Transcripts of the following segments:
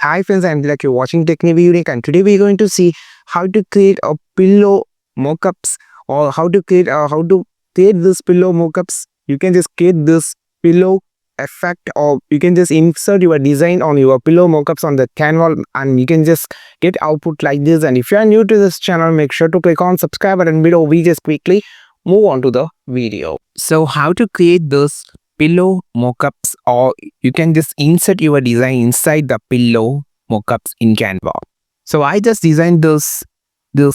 Hi friends, I'm like you're watching Technique Unique, and today we're going to see how to create a pillow mockups, or how to create this pillow mockups. You can just create this pillow effect, or you can just insert your design on your pillow mockups on the Canva, and you can just get output like this. And if you are new to this channel, make sure to click on subscribe button below. We just quickly move on to the video. So how to create this pillow mockups, or you can just insert your design inside the pillow mockups in Canva. So I just designed this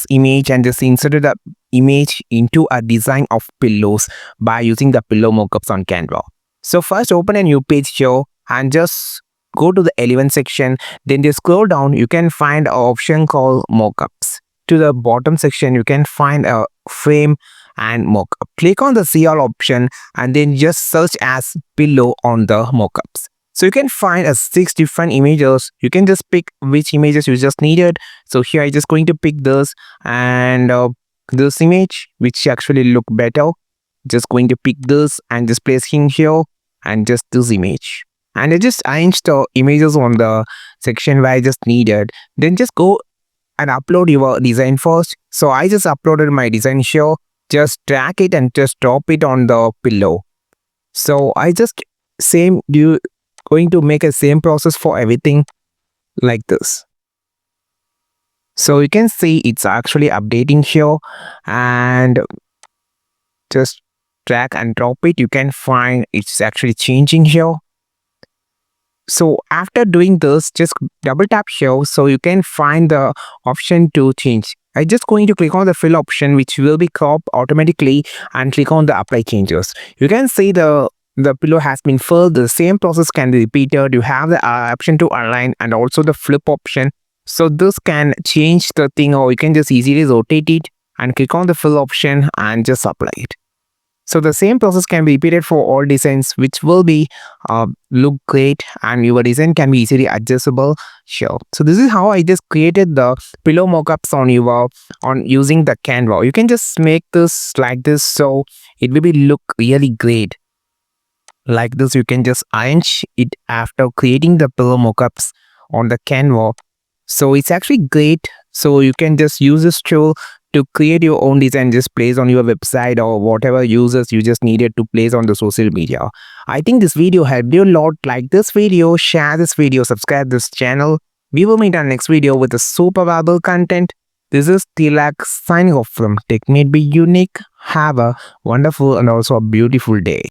image and just inserted the image into a design of pillows by using the pillow mockups on Canva. So first open a new page here and just go to the element section, then just scroll down. You can find an option called mockups. To the bottom section you can find a frame and mockup. Click on the see all option and then just search as pillow on the mockups. So you can find 6 different images. You can just pick which images you just needed. So here I just going to pick this and this image which actually look better. Just going to pick this and just placing here and just this image. And I just arrange the images on the section where I just needed. Then just go and upload your design first. So I just uploaded my design here. Just drag it and just drop it on the pillow. So I just going to make a same process for everything like this. So you can see it's actually updating here, and just drag and drop it. You can find it's actually changing here. So after doing this, just double tap here so you can find the option to change. I just going to click on the fill option, which will be cropped automatically, and click on the apply changes. You can see the pillow has been filled. The same process can be repeated. You have the option to align and also the flip option. So this can change the thing, or you can just easily rotate it and click on the fill option and just apply it. So the same process can be repeated for all designs, which will be look great, and your design can be easily adjustable. Sure. So this is how I just created the pillow mockups on using the Canva. You can just make this like this, so it will be look really great. Like this, you can just arrange it after creating the pillow mockups on the Canva. So it's actually great. So you can just use this tool to create your own design, just place on your website or whatever users you just needed to place on the social media. I think this video helped you a lot. Like this video, share this video, subscribe this channel. We will meet on next video with a super valuable content. This is Tilak signing off from Technique Be Unique. Have a wonderful and also a beautiful day.